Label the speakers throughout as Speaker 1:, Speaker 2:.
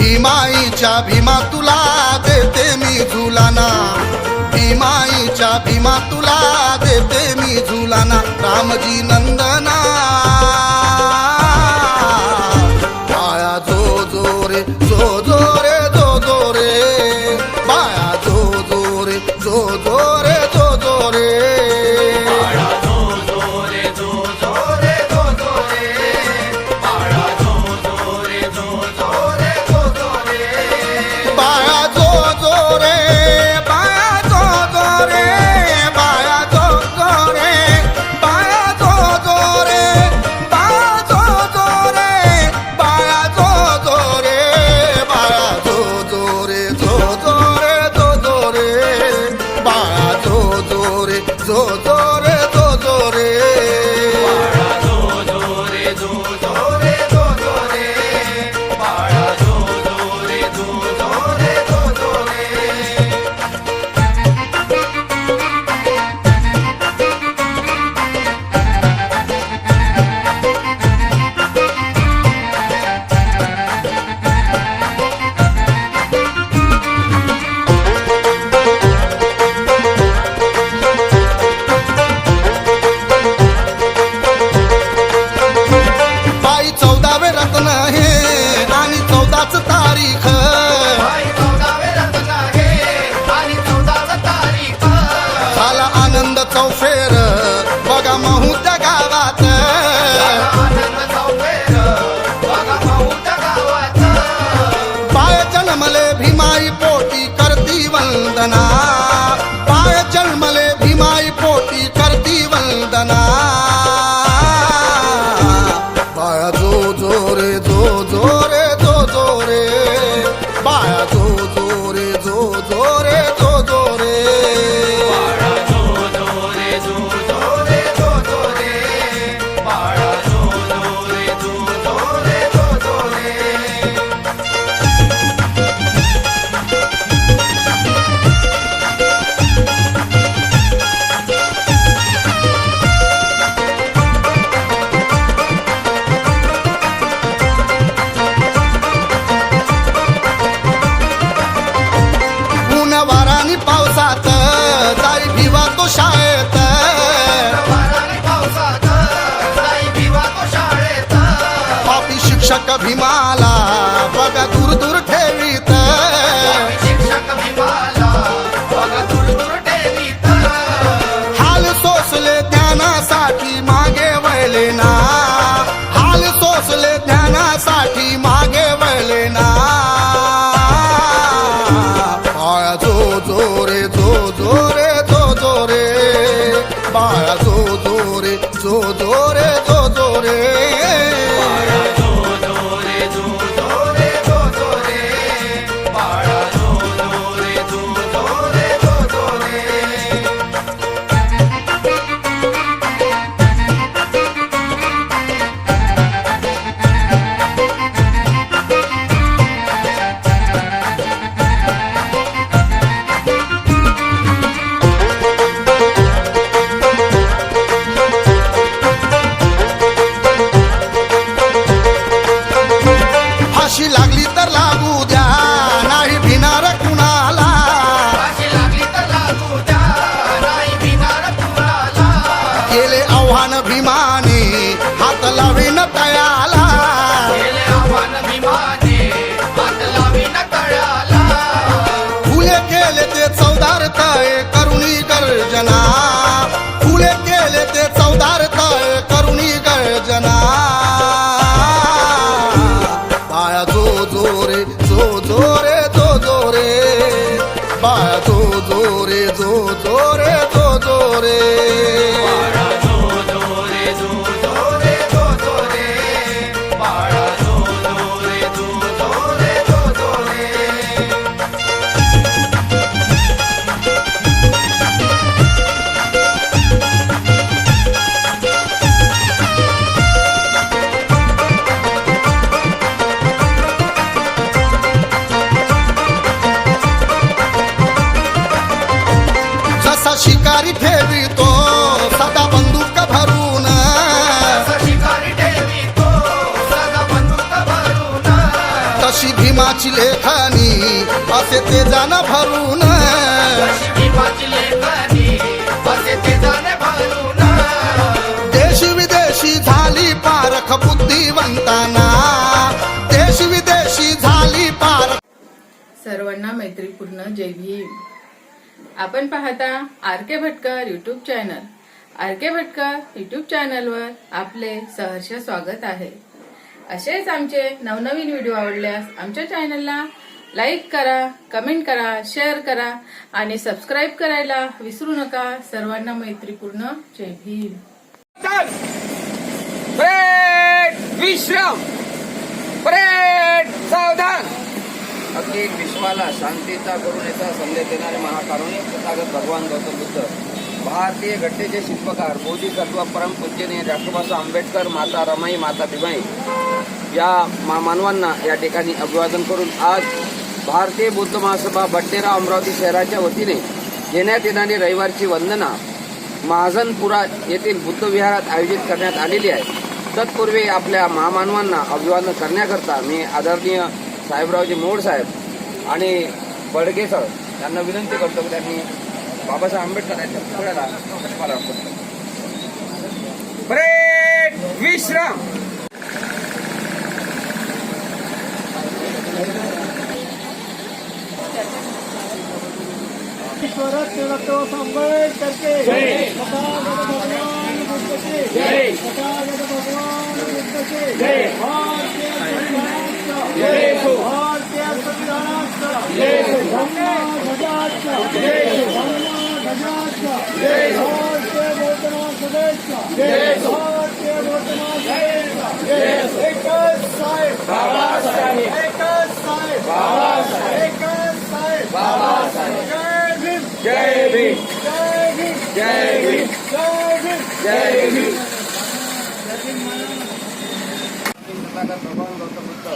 Speaker 1: भीमाईच्या भीमा तुला देते मी झुलाना, भीमाईच्या भीमा तुला देते मी झुलाना, रामजी नंदना बाया जो जो रे जो जो रे जो जो रे, बाया जो जो रे जो जो रे जो जो रे, जो जो रे जो जो रे,
Speaker 2: बाळा जो जो रे जो जो रे जो जो रे, बाळा जो जो रे जो जो रे जो जो रे.
Speaker 1: तारीख झाला आनंद चौफेर बघा महूच्या गावात, पाय जन्मले भीमाई पोटी करती वंदना, पाय जन्मले भीमाई पोटी करती वंदना, पाया जो जो रे जो जो रे जो जो रे, बाया जो जो रे जो जो रे जो जो रे,
Speaker 2: बाळा जो जो रे जो जो रे जो जो रे, बाळा जो जो रे जो जो रे जो जो रे.
Speaker 1: वारानी पावसात जाई भिवा तो शाळेत, पापी शिक्षक भीमाला बघा दूर दूर ठेवीत, हाल सोसले ज्ञानासाठी मागे वळले ना, हाल सोसले ज्ञानासाठी मागे वळले ना, जो जो रे जो जो रे जो जो रे, बाया जो जो रे जो जो रे जो जो रे,
Speaker 2: बाळा जो जो रे जो जो रे जो जो रे, बाळा जो जो रे जो जो रे जो जो रे.
Speaker 1: फाशी लागली तर लागू द्या नाही भिनार कुणाला, केले आव्हान भीमाने हात लावीन तयाला, फुले केले ते चौदार तय करुणी गर्जना, फुले केले ते चौदार तय करुणी गर्जना, बाया जो जो रे जो जो रे जो जो रे, बाया जो जो रे जो जो रे जो जो रे,
Speaker 2: बाळा जो जो रे जो जो रे जो जो रे, बाळा जो जो रे जो जो रे जो जो रे.
Speaker 1: जसा शिकारी ठेवितो जशी भीमाची लेखणी असे ते जाण भरून
Speaker 2: जशी भीमाची लेखणी असे ते जाणे भरून
Speaker 1: देश विदेशी झाली पारख बुद्धिवंतांना देश विदेशी झाली पारख.
Speaker 3: सर्वांना मैत्रीपूर्ण जय भीम. आपण पाहता आर के भटकर युट्यूब चॅनल. आर के भटकर युट्यूब चॅनलवर आपले सहर्ष स्वागत आहे. असेच आमचे नवनवीन व्हिडिओ आवडल्यास आमच्या चॅनलला लाईक करा, कमेंट करा, शेअर करा आणि सबस्क्राईब करायला विसरू नका. सर्वांना मैत्रीपूर्ण जय भीम.
Speaker 4: विश्राम परेड सावधान. अखिल विश्वाला शांतीचा करुणेचा संदेश देणारे महाकारुणिक तथागत भगवान गौतम बुद्ध, भारतीय घटनेचे शिल्पकार बोधिसत्व परमपूज्यनीय डॉक्टर आंबेडकर, माता रमाई, माता भीमाई या मानवांना या ठिकाणी अभिवादन करून आज भारतीय बौद्ध महासभा बडनेरा अमरावती शहराच्या वतीने घेण्यात येणारी रविवारची वंदना महाजनपुरा येथील बुद्ध विहारात आयोजित करण्यात आलेली आहे. तत्पूर्वी आपल्या महामानवांना अभिवादन करण्याकरता मी आदरणीय साहेबरावजी मोड साहेब आणि बडगे सर यांना विनंती करतो की त्यांनी बाबासाहेब आंबेडकर यांच्या पुतळ्याला पुष्पहार अर्पण करावा. परेड विश्राम. जय भीम. जय भीम. जय भीम. भगवान गौतम बुद्ध,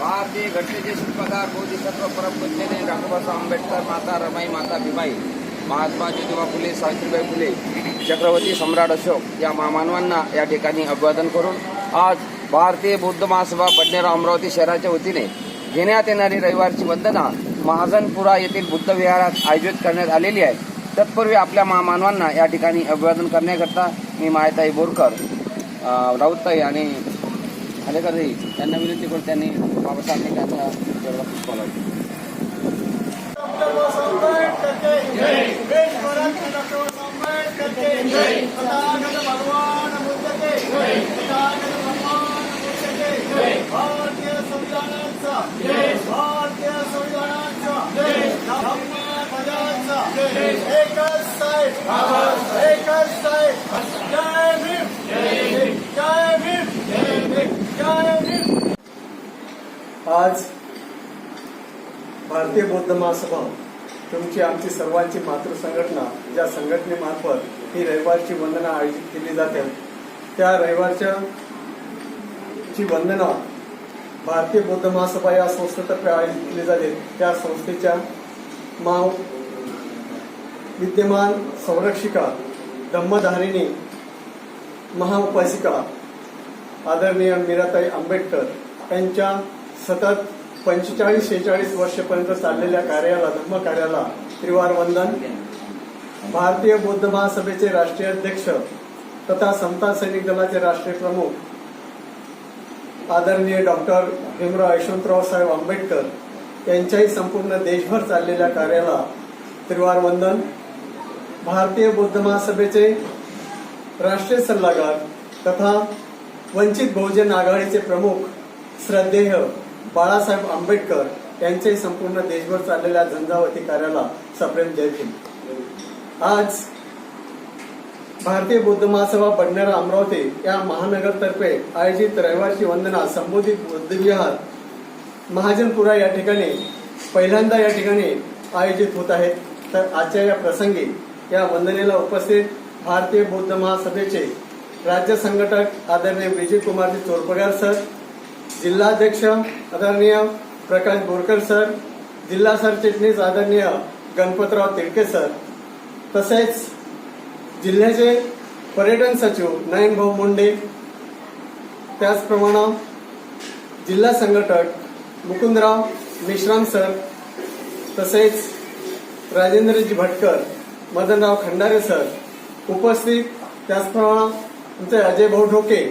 Speaker 4: भारतीय घटनेचे शिल्पकार बोधिसत्व परमपूज्यनीय डॉक्टर बाबासाहेब आंबेडकर, माता रमाई, माता भीमाई, महात्मा ज्योतिबा फुले, सावित्रीबाई फुले, चक्रवर्ती सम्राट अशोक या महामानवांना या ठिकाणी अभिवादन करून आज भारतीय बौद्ध महासभा बडनेरा अमरावती शहराच्या वतीने घेण्यात येणारी रविवारची वंदना महाजनपुरा येथील बुद्ध विहारात आयोजित करण्यात आलेली आहे. तत्पूर्वी आपल्या महामानवांना या ठिकाणी अभिवादन करण्याकरता मी मायताई बोरकर, राऊतताई आणि हलेकर यांना विनंती करून त्यांनी बाबासाहेब त्यांचा पुष्पहार लावला.
Speaker 5: आज भारतीय बौद्ध महासभा तुमची आमची सर्वांची मातृसंघटना ज्या संघटनेमार्फत ही रविवारची वंदना आयोजित केली जाते त्या रविवारच्या ची वंदना भारतीय बौद्ध महासभा या संस्थेतर्फे आयोजित केली जाते. त्या संस्थेच्या विद्यमान संरक्षिका धम्मधारिणी महाउपासिका आदरणीय मीराताई आंबेडकर यांच्या सतत 45-46 वर्षापर्यंत चाललेल्या कार्याला धम्म कार्याला त्रिवार वंदन. भारतीय बौद्ध महासभेचे राष्ट्रीय अध्यक्ष तथा समता सैनिक दलाचे राष्ट्रीय प्रमुख आदरणीय डॉक्टर भीमराव यशवंतराव साहेब आंबेडकर यांच्याही संपूर्ण देशभर चाललेल्या कार्याला त्रिवार वंदन. भारतीय बौद्ध महासभेचे राष्ट्रीय सल्लागार तथा वंचित बहुजन आघाडीचे प्रमुख श्रद्धेय बाळासाहेब आंबेडकर यांच्याही संपूर्ण देशभर चाललेल्या झंझावती कार्याला सप्रेम जय भीम. आज भारतीय बौद्ध महासभा बडनेरा अमरावती या महानगरतर्फे आयोजित रविवारची वंदना संबोधित बुद्ध विहार महाजनपुरा या ठिकाणी पहिल्यांदा या ठिकाणी आयोजित होत आहेत. तर आजच्या या प्रसंगी या वंदनेला उपस्थित भारतीय बौद्ध महासभेचे राज्य संघटक आदरणीय विजय कुमारजी चोरपगार सर, जिल्हाध्यक्ष आदरणीय प्रकाश बोरकर सर, जिल्हा सरचिटणीस आदरणीय गणपतराव तिडके सर, तसेच जिल्ह्याचे पर्यटन सचिव नयन भाऊ मुंडे, त्याचप्रमाणे जिल्हा संघटक मुकुंदराव मेश्राम सर, तसेच राजेंद्रजी भटकर, मदनराव खंडारे सर उपस्थित, त्याचप्रमाणे आमचे अजय भाऊ ढोके.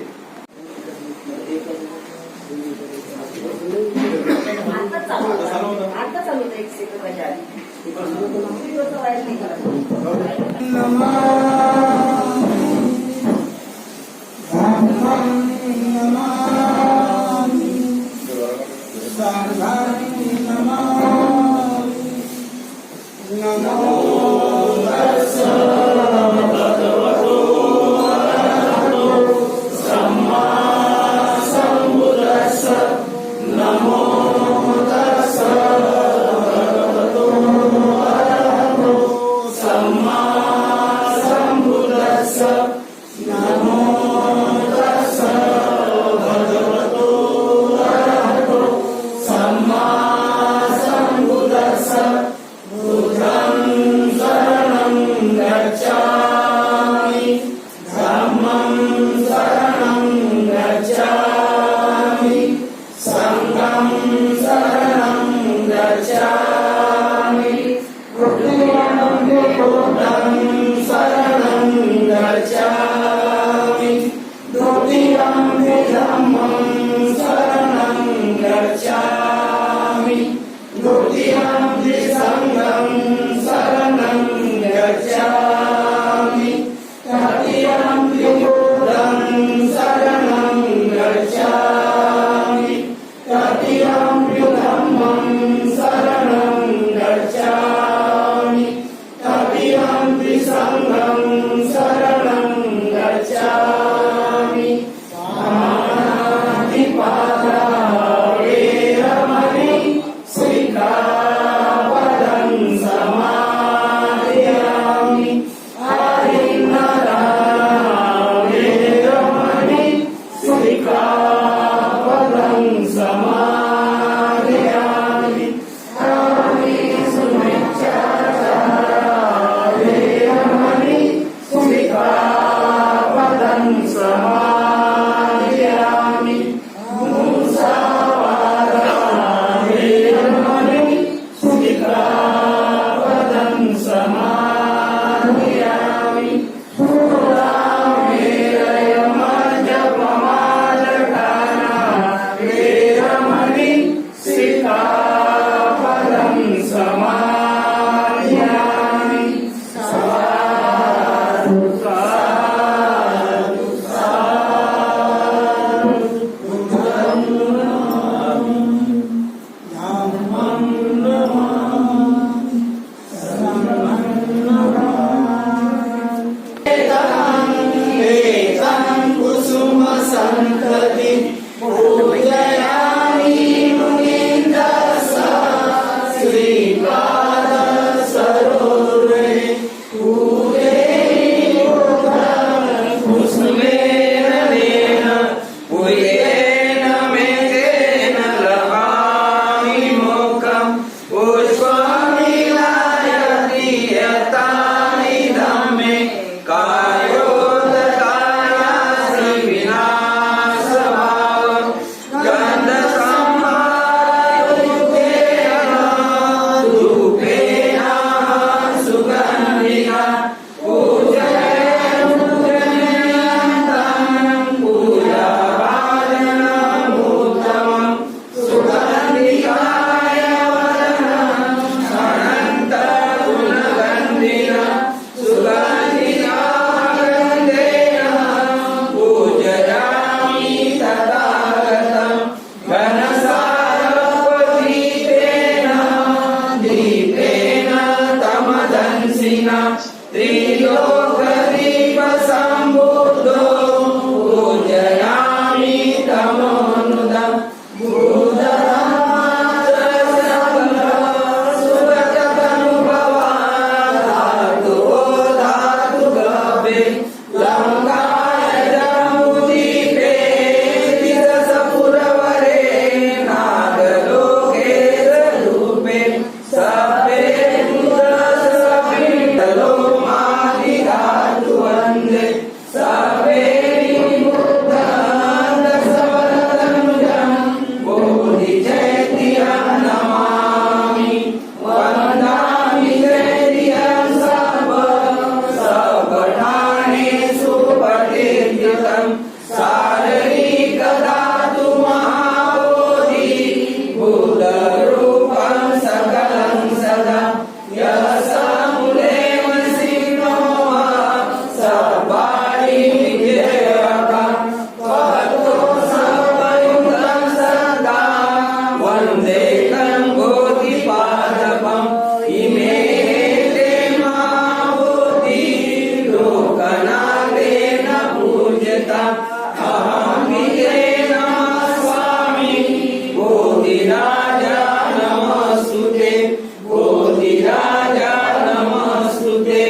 Speaker 2: गोधिराजा नमस्तुते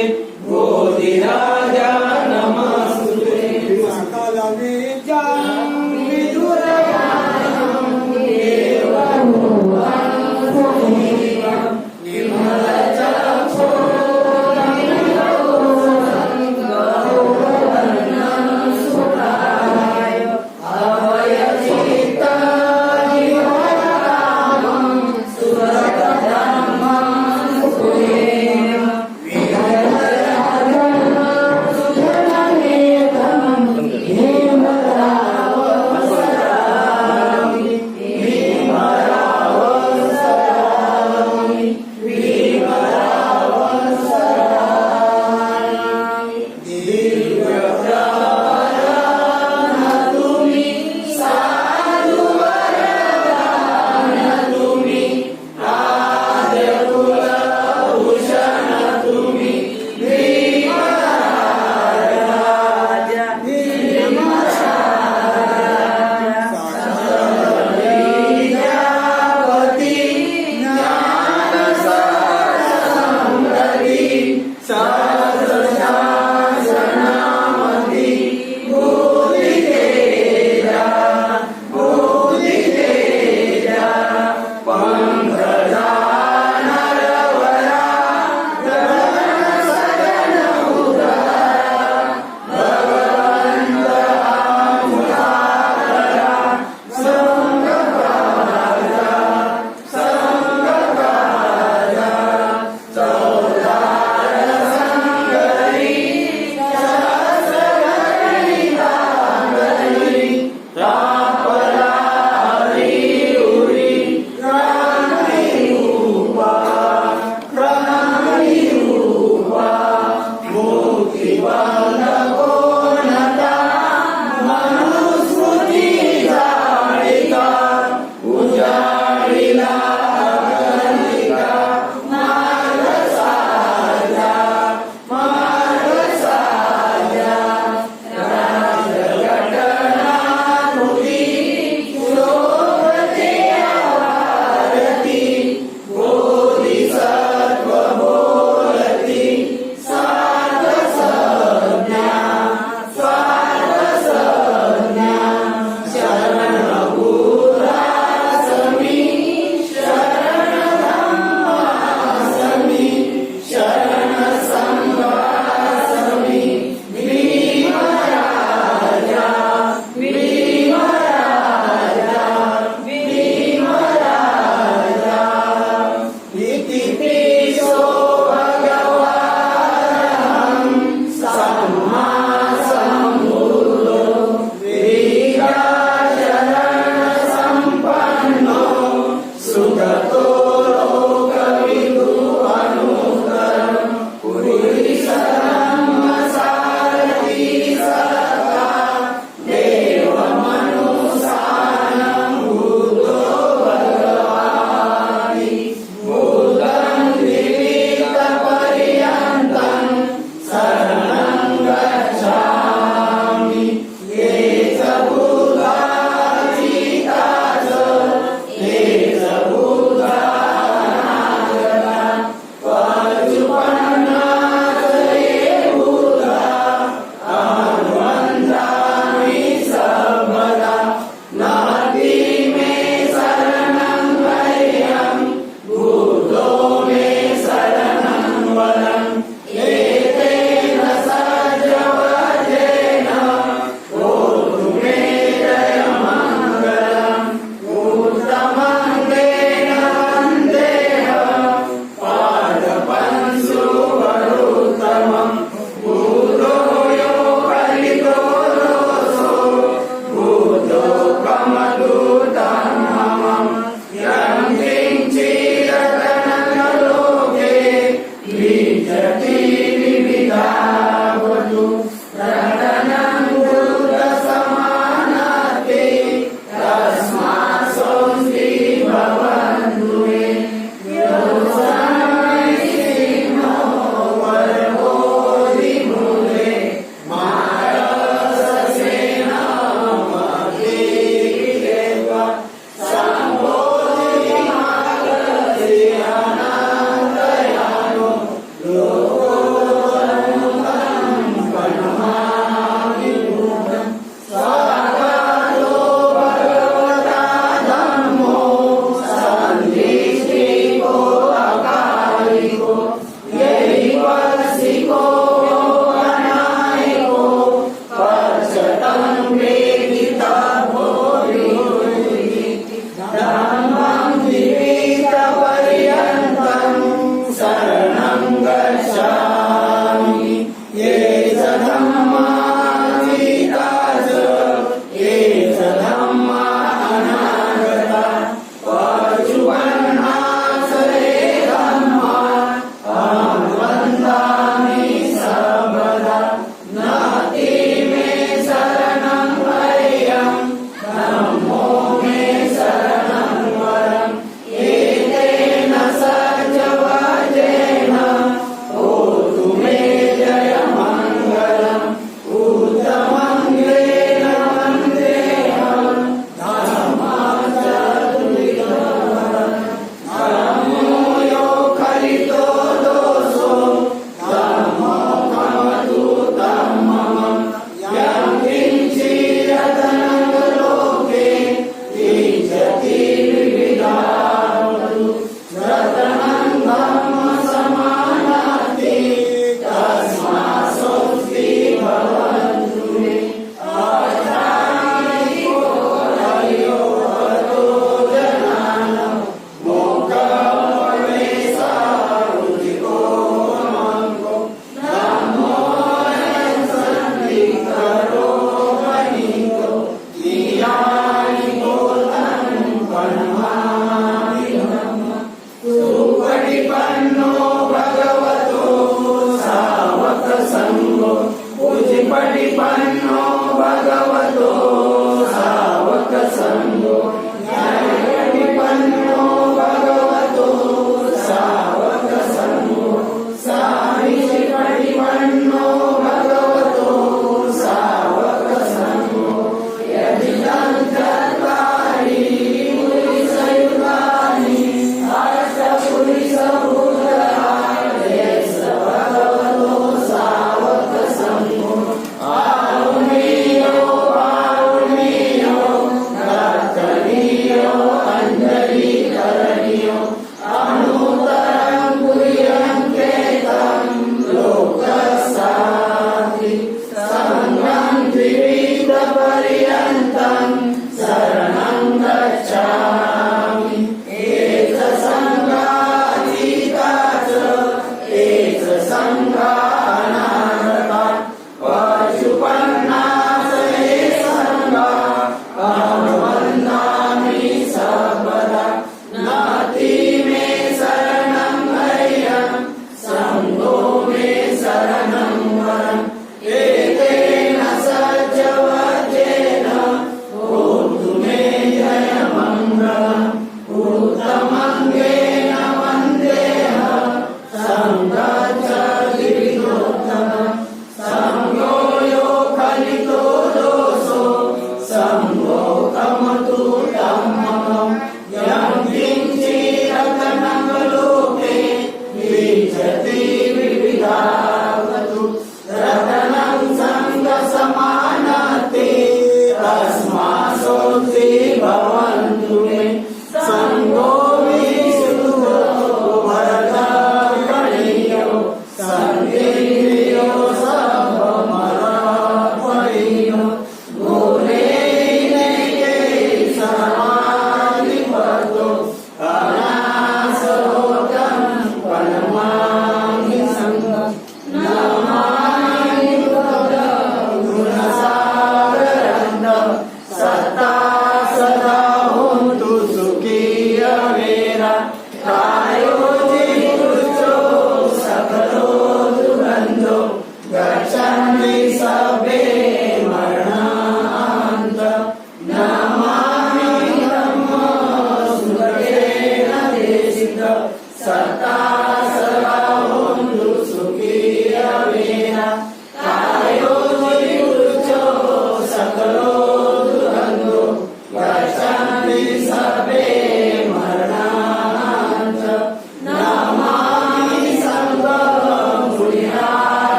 Speaker 2: गोधिराजा नमस्तुते
Speaker 3: सुरतधर्म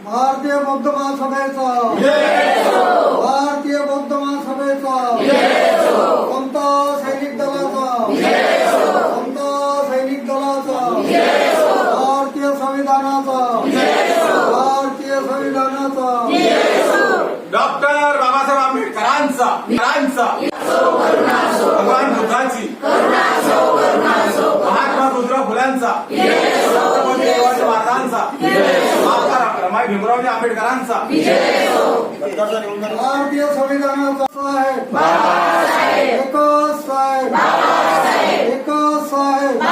Speaker 5: भारतीय बौद्ध महासभेचा भारतीय बौद्ध महासभेचा कोणता सैनिक दलाचा
Speaker 2: वीरांचा भगवान बुद्धाची महात्मा ज्योतिराव फुल्यांचा छत्रपती शिवाजी महाराजांचा महात्मा रमाई भीमरावजी आंबेडकरांचा
Speaker 5: भारतीय संविधानाचा साहेब एकच साहेब एकच साहेब